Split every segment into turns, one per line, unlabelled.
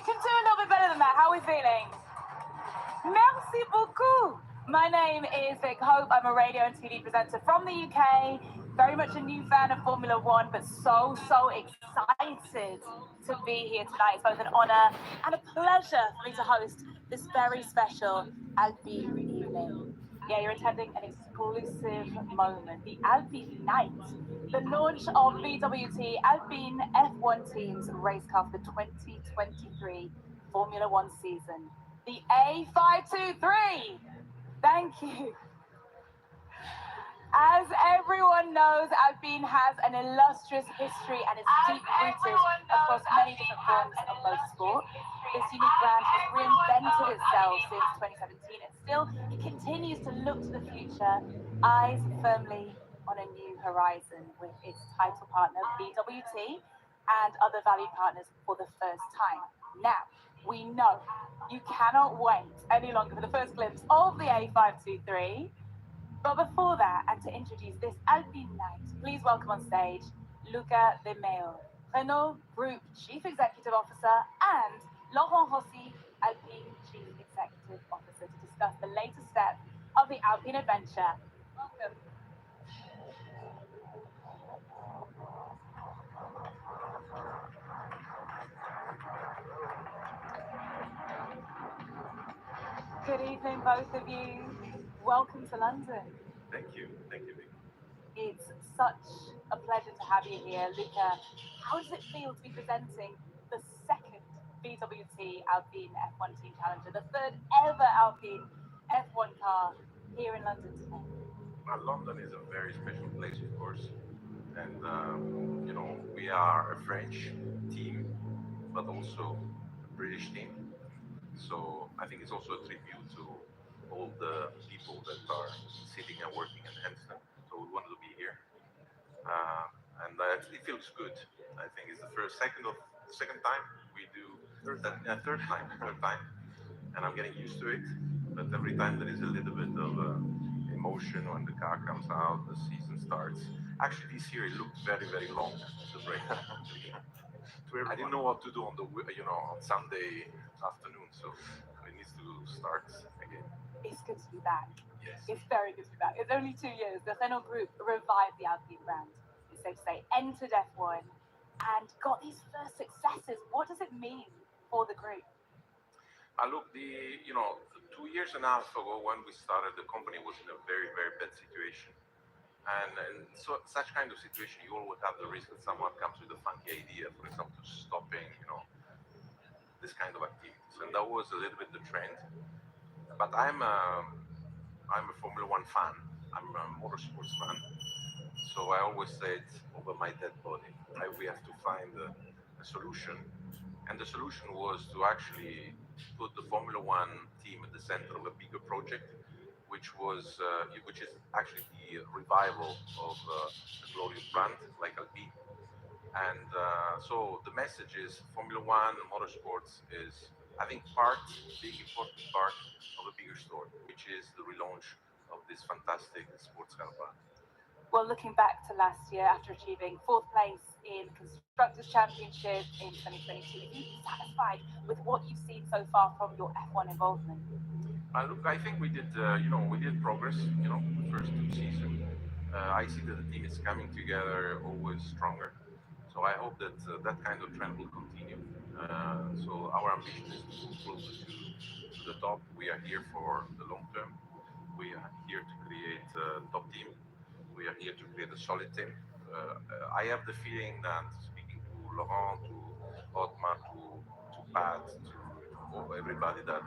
can do a little bit better than that. How are we feeling? Merci beaucoup. My name is Vic Hope. I'm a radio and TV presenter from the UK. Very much a new fan of Formula One, but so excited to be here tonight. It's both an honour and a pleasure for me to host this very special Alpine evening. Yeah, you're attending an exclusive moment, the Alpine Night, the launch of VWT Alpine F1 Team's race car for the 2023 Formula One season, the A523. Thank you. As everyone knows, Alpine has an illustrious history and is deep-rooted across many different forms of motorsport. This unique brand has reinvented itself since 2017, and still it continues to look to the future, eyes firmly on a new horizon with its title partner, VWT, and other valued partners for the first time. Now, we know you cannot wait any longer for the first glimpse of the A523. But before that, and to introduce this Alpine Night, please welcome on stage Luca De Meo, Renault Group Chief Executive Officer, and Laurent Rossi, Alpine Chief Executive Officer, to discuss the latest step of the Alpine adventure. Welcome. Good evening, both of you. Welcome to London.
Thank you, Vic.
It's such a pleasure to have you here. Luca, how does it feel to be presenting the second VWT Alpine F1 Team Challenger, the third ever Alpine F1 car here in London today?
Well, London is a very special place, of course. And, we are a French team, but also a British team. So I think it's also a tribute to all the people that are sitting and working in Henston. So we wanted to be here. And it feels good. I think it's the second time we do, third time, and I'm getting used to it. But every time there is a little bit of emotion when the car comes out, the season starts. Actually, this year it looked very long, the break. I didn't know what to do on on Sunday afternoon, so it needs to start again.
It's good to be back.
Yes.
It's very good to be back. It's only 2 years. The Renault Group revived the Alpine brand, it's safe to say, entered F1 and got these first successes. What does it mean for the group?
Look, 2 years and a half ago when we started, the company was in a very bad situation. And so such kind of situation, you always have the risk that someone comes with a funky idea, for example, stopping, this kind of activities. And that was a little bit the trend. But I'm a Formula One fan. I'm a motorsports fan. So I always said over my dead body, we have to find a solution. And the solution was to actually put the Formula One team at the center of a bigger project, which is actually the revival of a glorious brand like Alpine. And so the message is Formula One motorsports is, I think, big important part of a bigger story, which is the relaunch of this fantastic sports car brand.
Well, looking back to last year, after achieving 4th place in Constructors' Championship in 2022, are you satisfied with what you've seen so far from your F1 involvement?
Look, I think we did progress. The first 2 seasons. I see that the team is coming together always stronger. So I hope that that kind of trend will continue. So our ambition is to move closer to the top. We are here for the long term. We are here to create a top team. We are here to create a solid team. I have the feeling that speaking to Laurent, to Otmar, to Pat, to everybody, that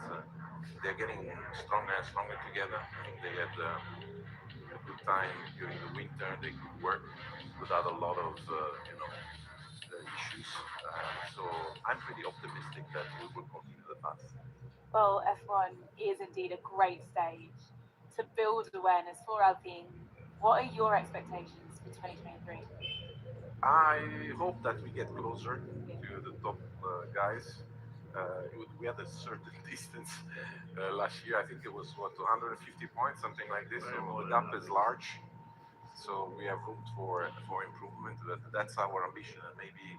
they're getting stronger and stronger together. I think they had a good time during the winter. They could work without a lot of issues. So I'm pretty optimistic that we will continue the path.
Well, F1 is indeed a great stage to build awareness for Alpine. What are your expectations for 2023?
I hope that we get closer to the top guys. We had a certain distance last year. I think it was 250 points, something like this. So the gap is large. So we have room for improvement. That's our ambition, and maybe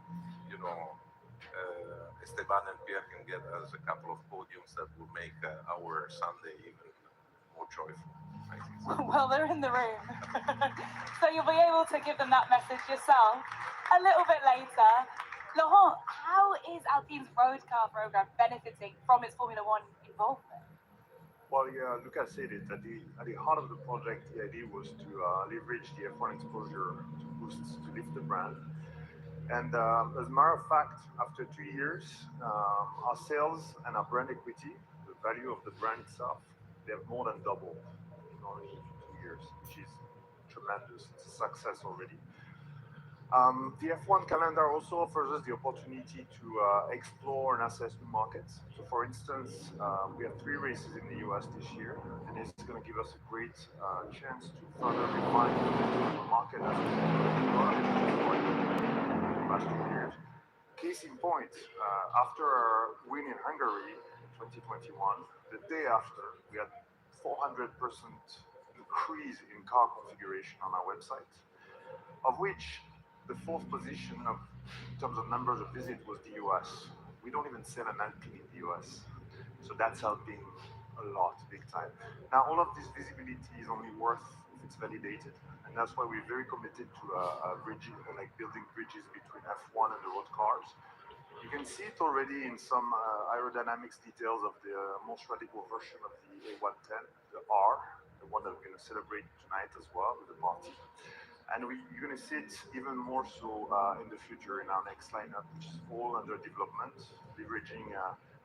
Esteban and Pierre can get us a couple of podiums that will make our Sunday even more joyful. I think so.
Well, they're in the room. So you'll be able to give them that message yourself a little bit later. Laurent, how is Alpine's road car program benefiting from its Formula One involvement?
Well, yeah, Lucas said it. At the heart of the project, the idea was to leverage the F1 exposure to lift the brand. And as a matter of fact, after 2 years, our sales and our brand equity, the value of the brand itself, they have more than doubled in only 2 years, which is tremendous. It's a success already. The F1 calendar also offers us the opportunity to explore and assess new markets. So, for instance, we have 3 races in the US this year, and it's going to give us a great chance to further refine the market as we the last 2 years. Case in point, after our win in Hungary in 2021, the day after, we had 400% increase in car configuration on our website, of which the fourth position in terms of numbers of visits was the US. We don't even sell an Alpine in the US. So that's helping a lot, big time. Now, all of this visibility is only worth if it's validated. And that's why we're very committed to building bridges between F1 and the road cars. You can see it already in some aerodynamics details of the most radical version of the A110, the R, the one that we're going to celebrate tonight as well with the party. And you're going to see it even more so in the future in our next lineup, which is all under development, leveraging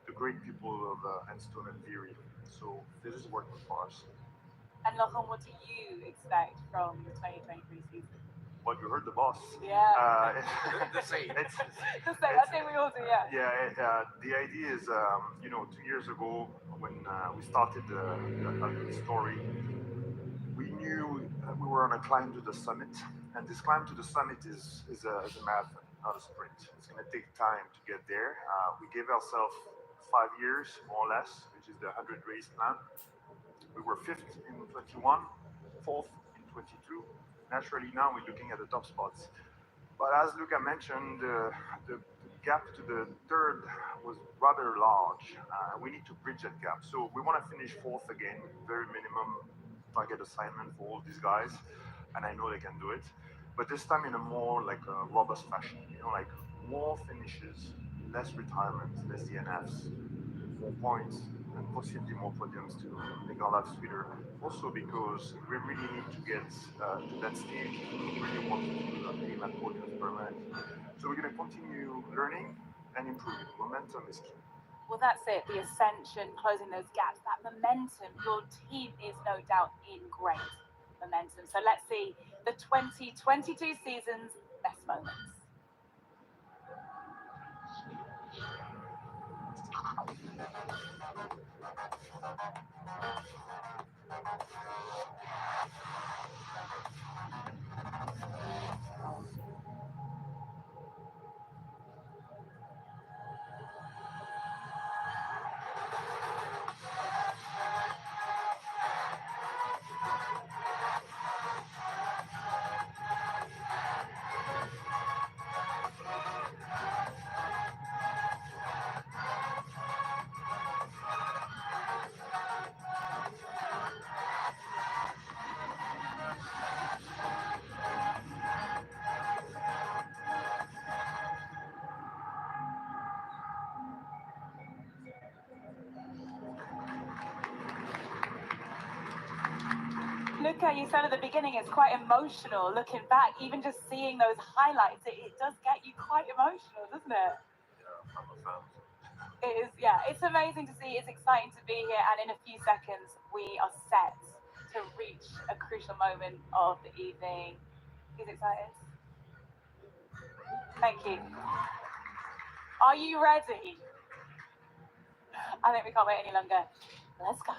the great people of Enstone and Viry. So this is working for us.
And Laurent, what do you expect from the 2023 season?
Well, you heard the boss.
Yeah.
The same.
The same. I think we all do, yeah.
Yeah, the idea is, 2 years ago when we started the story, we knew we were on a climb to the summit, and this climb to the summit is a marathon, not a sprint. It's going to take time to get there. We gave ourselves 5 years, more or less, which is the 100 race plan. We were 5th in 21, 4th in 22. Naturally, now we're looking at the top spots. But as Luca mentioned, the gap to the third was rather large. We need to bridge that gap. So we want to finish 4th again, very minimum target assignment for all these guys, and I know they can do it. But this time in a more robust fashion, like more finishes, less retirements, less DNFs, more points, and possibly more podiums to make our life sweeter. Also because we really need to get to that stage. We really want to aim at podiums permanently. So we're going to continue learning and improving. Momentum is key.
Well, that's it. The ascension, closing those gaps, that momentum. Your team is no doubt in great momentum. So let's see the 2022 season's best moments. Luca, you said at the beginning it's quite emotional looking back, even just seeing those highlights, it does get you quite emotional, doesn't it?
Yeah, I'm a fan.
It is, yeah, it's amazing to see, it's exciting to be here, and in a few seconds we are set to reach a crucial moment of the evening. Who's excited? Thank you. Are you ready? I think we can't wait any longer. Let's go.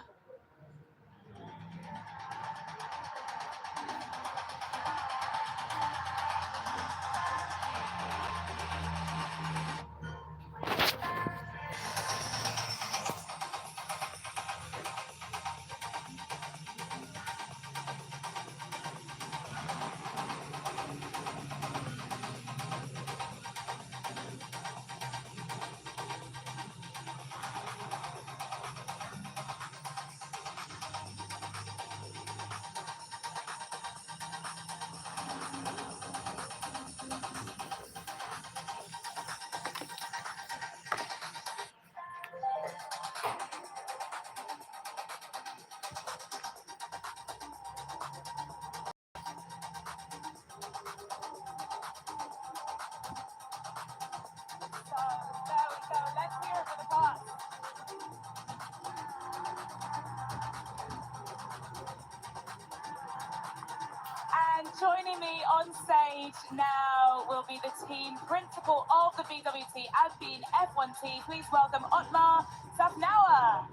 joining me on stage now will be the team principal of the BWT Alpine F1 team. Please welcome Otmar Safnauer.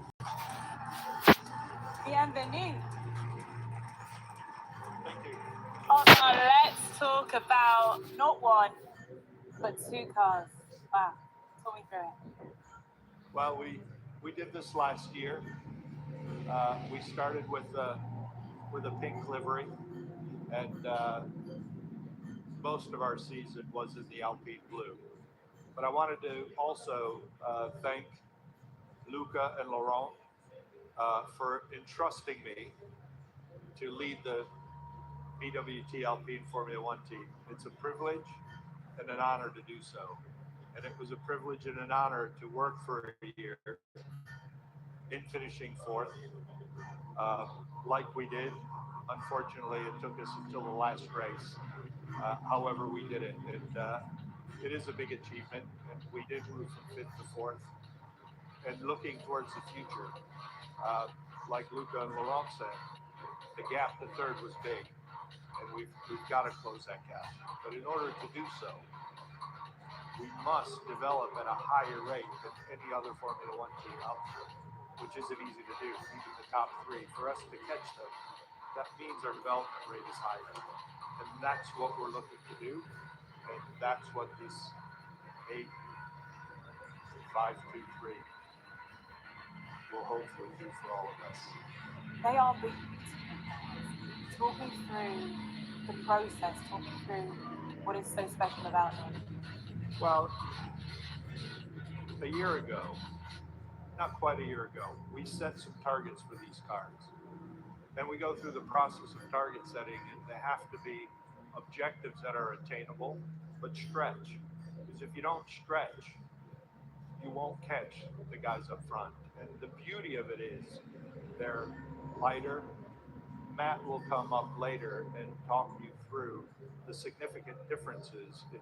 Bienvenue.
Thank you.
Otmar, let's talk about not one, but two cars. Wow, talk me through it.
Well, we did this last year. We started with a pink livery, and most of our season was in the Alpine blue. But I wanted to also thank Luca and Laurent for entrusting me to lead the BWT Alpine Formula One team. It's a privilege and an honor to do so. And it was a privilege and an honor to work for a year in finishing fourth, like we did. Unfortunately, it took us until the last race. However, we did it. It is a big achievement, and we did move from fifth to fourth. And looking towards the future, like Luca and Laurent said, the gap to third was big, and we've got to close that gap. But in order to do so, we must develop at a higher rate than any other Formula One team out there, which isn't easy to do, even the top three. For us to catch them, that means our development rate is higher. And that's what we're looking to do. And that's what this 8-5-2-3 will hopefully do for all of us.
They are big. Talk me through the process, talk me through what is so special about them.
Well, a year ago, not quite a year ago, we set some targets for these cars. Then we go through the process of target setting, and they have to be objectives that are attainable, but stretch. Because if you don't stretch, you won't catch the guys up front. And the beauty of it is they're lighter. Matt will come up later and talk you through the significant differences in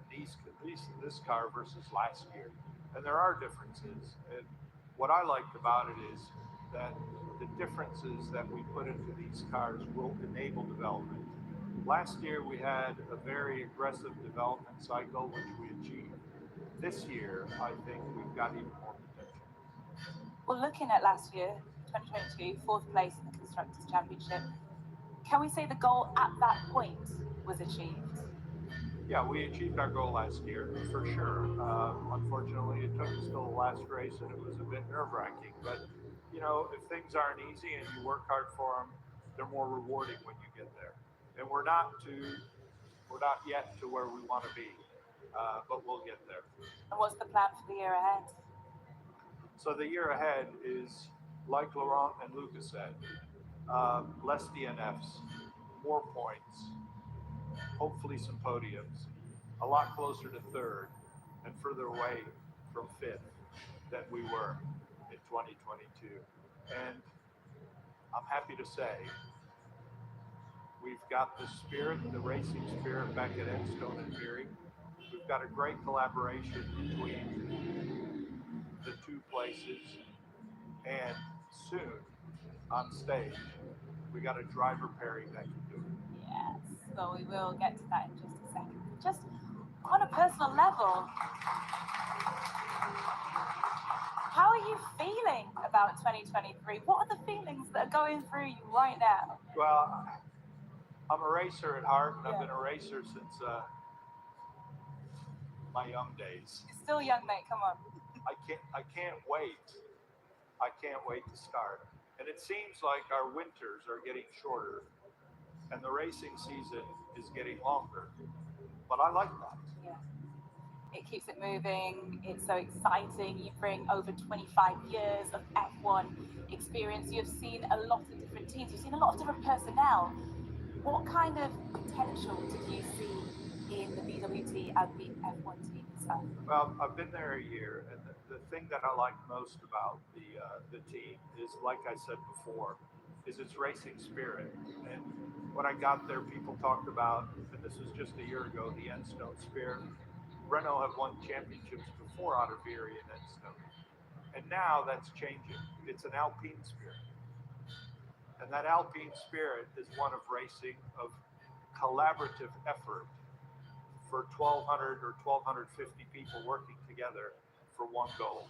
this car versus last year. And there are differences. And what I liked about it is that the differences that we put into these cars will enable development. Last year we had a very aggressive development cycle, which we achieved. This year, I think we've got even more potential.
Well, looking at last year, 2022, fourth place in the Constructors' Championship, can we say the goal at that point was achieved?
Yeah, we achieved our goal last year, for sure. Unfortunately, it took us till the last race, and it was a bit nerve-wracking. But, you know, if things aren't easy and you work hard for them, they're more rewarding when you get there. And we're not yet to where we want to be, but we'll get there.
And what's the plan for the year ahead?
So the year ahead is, like Laurent and Luca said, less DNFs, more points, hopefully some podiums, a lot closer to third and further away from fifth than we were in 2022. And I'm happy to say we've got the spirit, the racing spirit back at Enstone and Beery. We've got a great collaboration between the two places, and soon on stage we got a driver pairing that can do it.
Yes, well, we will get to that in just a second. Just on a personal level, how are you feeling about 2023? What are the feelings that are going through you right now?
Well, I'm a racer at heart, and I've been a racer since my young days.
You're still young, mate. Come on.
I can't wait. I can't wait to start. And it seems like our winters are getting shorter, and the racing season is getting longer. But I like that.
Yeah. It keeps it moving. It's so exciting. You bring over 25 years of F1 experience. You've seen a lot of different teams. You've seen a lot of different personnel. What kind of potential did you see in the BWT Alpine F1 team itself?
Well, I've been there a year, and the thing that I like most about the team is, like I said before, is its racing spirit. And when I got there, people talked about, and this was just a year ago, the Enstone spirit. Renault have won championships before out of Beery and Enstone. And now that's changing. It's an Alpine spirit. And that Alpine spirit is one of racing, of collaborative effort for 1,200 or 1,250 people working together for one goal.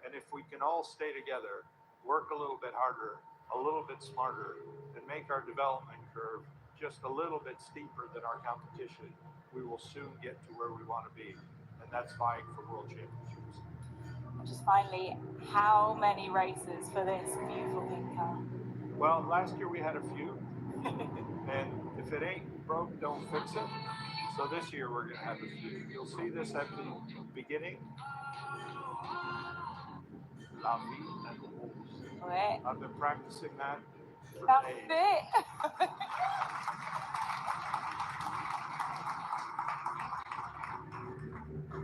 And if we can all stay together, work a little bit harder, a little bit smarter, and make our development curve just a little bit steeper than our competition, we will soon get to where we want to be. And that's vying for world championships.
And just finally, how many races for this beautiful pink car?
Well, last year we had a few, and if it ain't broke, don't fix it. So this year we're going to have a few. You'll see this at the beginning. La vie and the wolves.
Ouais.
I've been practicing that for days.
Parfait.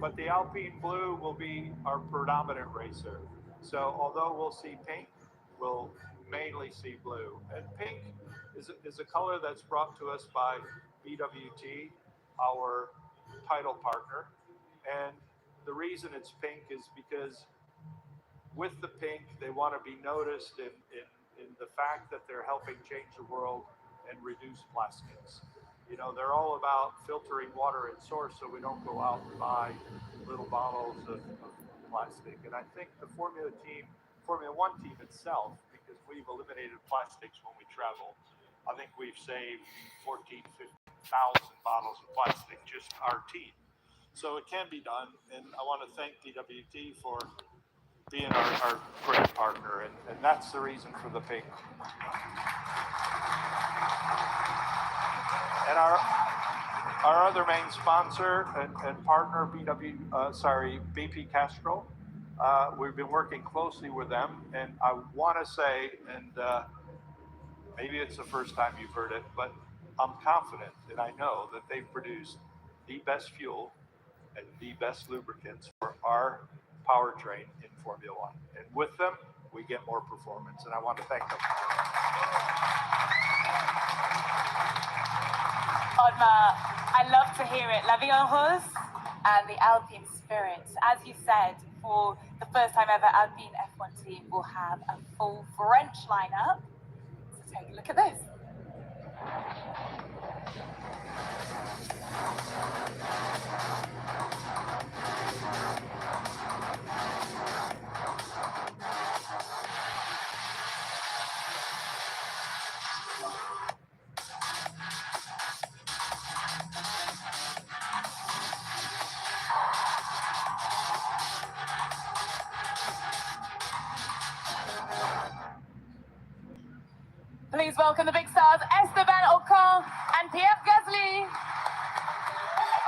But the Alpine Blue will be our predominant racer. So although we'll see pink, we'll mainly see blue. And pink is a color that's brought to us by BWT, our title partner. And the reason it's pink is because with the pink, they want to be noticed in the fact that they're helping change the world and reduce plastics. You know, they're all about filtering water at source so we don't go out and buy little bottles of plastic. And I think the Formula One team itself, because we've eliminated plastics when we travel, I think we've saved 14,000, 15,000 bottles of plastic, just our team. So it can be done, and I want to thank DWT for being our great partner, and that's the reason for the pink. And our other main sponsor and partner, BP Castrol, we've been working closely with them, and I want to say, and maybe it's the first time you've heard it, but I'm confident and I know that they've produced the best fuel and the best lubricants for our powertrain in Formula One. And with them, we get more performance, and I want to thank them.
Oddmar, I love to hear it. La vie en rose and the Alpine spirit. As you said, for the first time ever, Alpine F1 team will have a full French lineup. So take a look at this. Please welcome the big stars, Esteban Ocon and Pierre Gasly.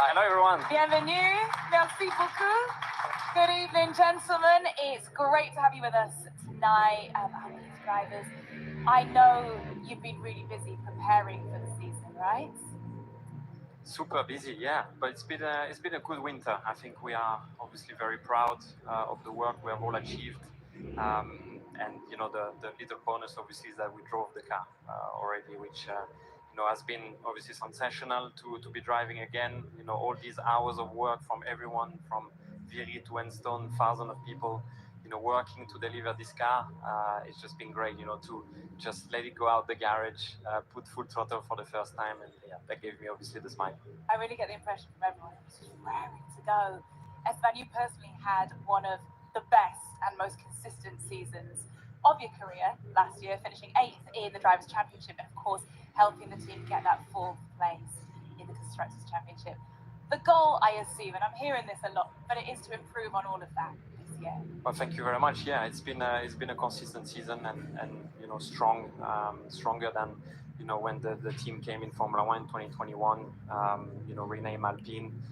Hello, everyone.
Bienvenue. Merci beaucoup. Good evening, gentlemen. It's great to have you with us tonight, Alpine drivers. I know you've been really busy preparing for the season, right?
Super busy, yeah. But it's been a good winter. I think we are obviously very proud of the work we have all achieved. And you know, the little bonus obviously is that we drove the car already, which you know, has been obviously sensational to be driving again. You know, all these hours of work from everyone, from Viry to Enstone, thousands of people, you know, working to deliver this car. It's just been great, you know, to just let it go out the garage, put full throttle for the first time, and yeah, that gave me obviously the smile.
I really get the impression from everyone it was just raring to go. Esteban, you personally had one of the best and most consistent seasons of your career last year, finishing 8th in the Drivers' Championship and, of course, helping the team get that 4th place in the Constructors' Championship. The goal, I assume, and I'm hearing this a lot, but it is to improve on all of that this year.
Well, thank you very much. Yeah, it's been a consistent season and you know, stronger than, you know, when the team came in Formula One in 2021. You know, renamed Alpine.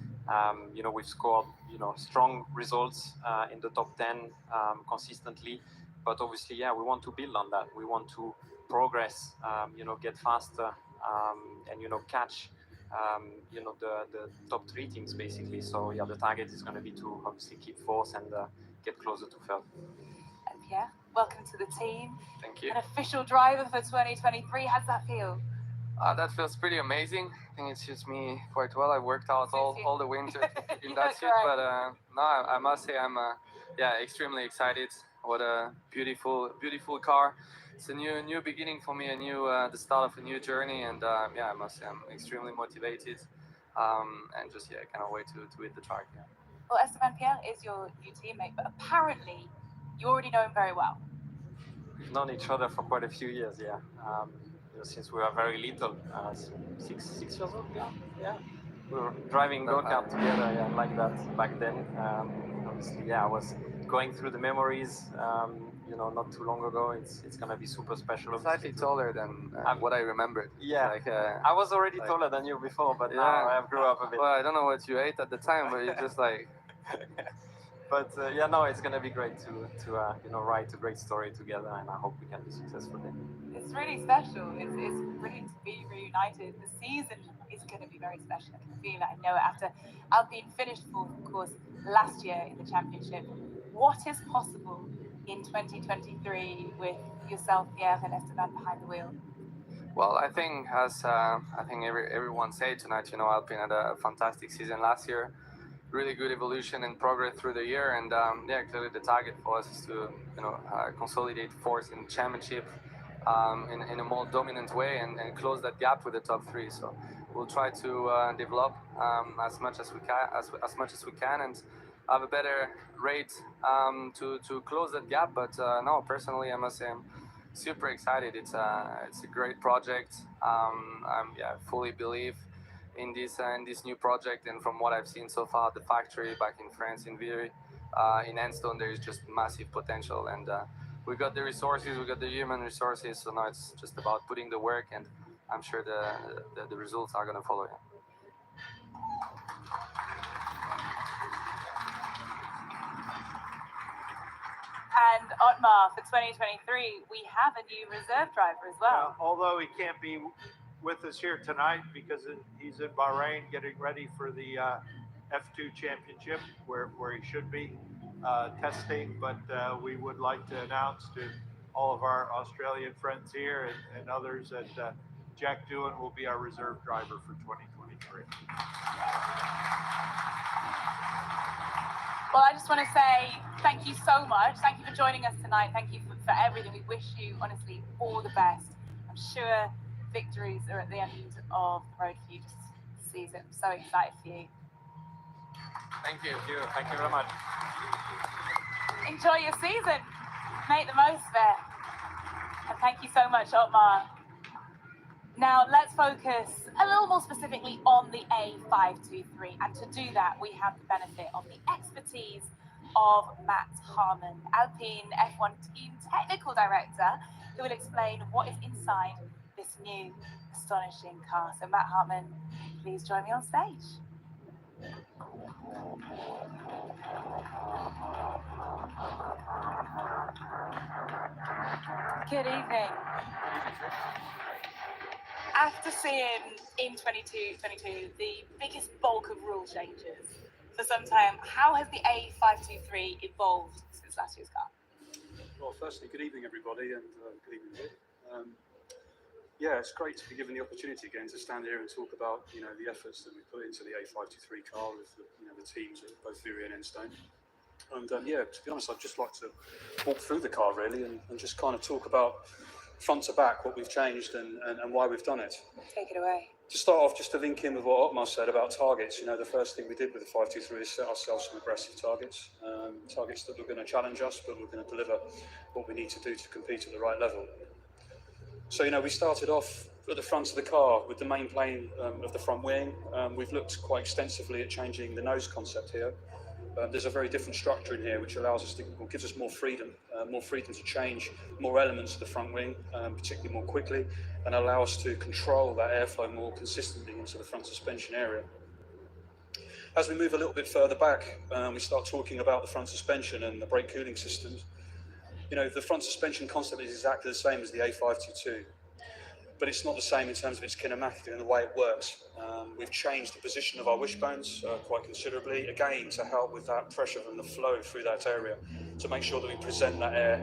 You know, we've scored, you know, strong results in the top 10 consistently. But obviously, yeah, we want to build on that. We want to progress, you know, get faster, and, you know, catch, you know, the top 3 teams basically. So yeah, the target is going to be to obviously keep fourth and get closer to third.
And Pierre, welcome to the team.
Thank you.
An official driver for 2023. How does that feel?
That feels pretty amazing. I think it suits me quite well. I worked out all the winter in that suit, but no, I must say I'm extremely excited. What a beautiful, beautiful car. It's a new beginning for me, the start of a new journey, and yeah, I must say I'm extremely motivated, and just yeah, cannot wait to hit the track. Yeah.
Well, Esteban Pierre is your new teammate, but apparently you already know him very well.
We've known each other for quite a few years, yeah. Since we were very little, 6 years old, yeah. We were driving go-kart together, yeah, like that back then. Obviously, yeah, I was going through the memories, not too long ago. It's gonna be super special.
Slightly taller than what I remembered.
Yeah,
like,
I was already taller than you before, but now I have grew up a bit.
Well, I don't know what you ate at the time, but it's just like.
But yeah, no, it's gonna be great to write a great story together, and I hope we can be successful in it.
It's really special. It's brilliant to be reunited. The season is going to be very special. I can feel it. I know it. After Alpine finished fourth, of course, last year in the championship. What is possible in 2023 with yourself, Pierre, and Esteban behind the wheel?
Well, I think as everyone said tonight, Alpine had a fantastic season last year. Really good evolution and progress through the year, and yeah, clearly the target for us is to consolidate fourth in the championship in a more dominant way and close that gap with the top three. So we'll try to develop as much as we can and have a better rate to close that gap. But no, personally, I must say I'm super excited. It's a great project. I fully believe in this new project, and from what I've seen so far at the factory back in France in Viry, in Enstone, there is just massive potential, and we got the resources, we got the human resources, so now it's just about putting the work, and I'm sure the results are going to follow.
And Otmar, for 2023, we have a new reserve driver as well.
Although he can't be with us here tonight because he's in Bahrain getting ready for the F2 championship where he should be testing, but we would like to announce to all of our Australian friends here and others that Jack Doohan will be our reserve driver for 2023.
Well, I just want to say thank you so much. Thank you for joining us tonight. Thank you for everything. We wish you, honestly, all the best. I'm sure victories are at the end of the road for you this season. I'm so excited for you.
Thank you. Thank you very much.
Enjoy your season. Make the most of it. And thank you so much, Otmar. Now, let's focus a little more specifically on the A523. And to do that, we have the benefit of the expertise of Matt Harmon, Alpine F1 Team Technical Director, who will explain what is inside this new astonishing car. So Matt Hartman, please join me on stage. Good evening. After seeing in 22 the biggest bulk of rule changes for some time, how has the A523 evolved since last year's car?
Well, firstly, good evening, everybody, and good evening, Vic. Yeah, it's great to be given the opportunity again to stand here and talk about, the efforts that we put into the A523 car with the teams at both Viry and Enstone. And yeah, to be honest, I'd just like to walk through the car really and just kind of talk about front to back what we've changed and why we've done it.
Take it away.
To start off, just to link in with what Otmar said about targets, the first thing we did with the 523 is set ourselves some aggressive targets, targets that were going to challenge us, but we're going to deliver what we need to do to compete at the right level. So, we started off at the front of the car with the main plane of the front wing. We've looked quite extensively at changing the nose concept here. There's a very different structure in here which allows us to, gives us more freedom to change more elements of the front wing, particularly more quickly, and allow us to control that airflow more consistently into the front suspension area. As we move a little bit further back, we start talking about the front suspension and the brake cooling systems. The front suspension concept is exactly the same as the A522, but it's not the same in terms of its kinematic and the way it works. We've changed the position of our wishbones quite considerably, again, to help with that pressure and the flow through that area, to make sure that we present that air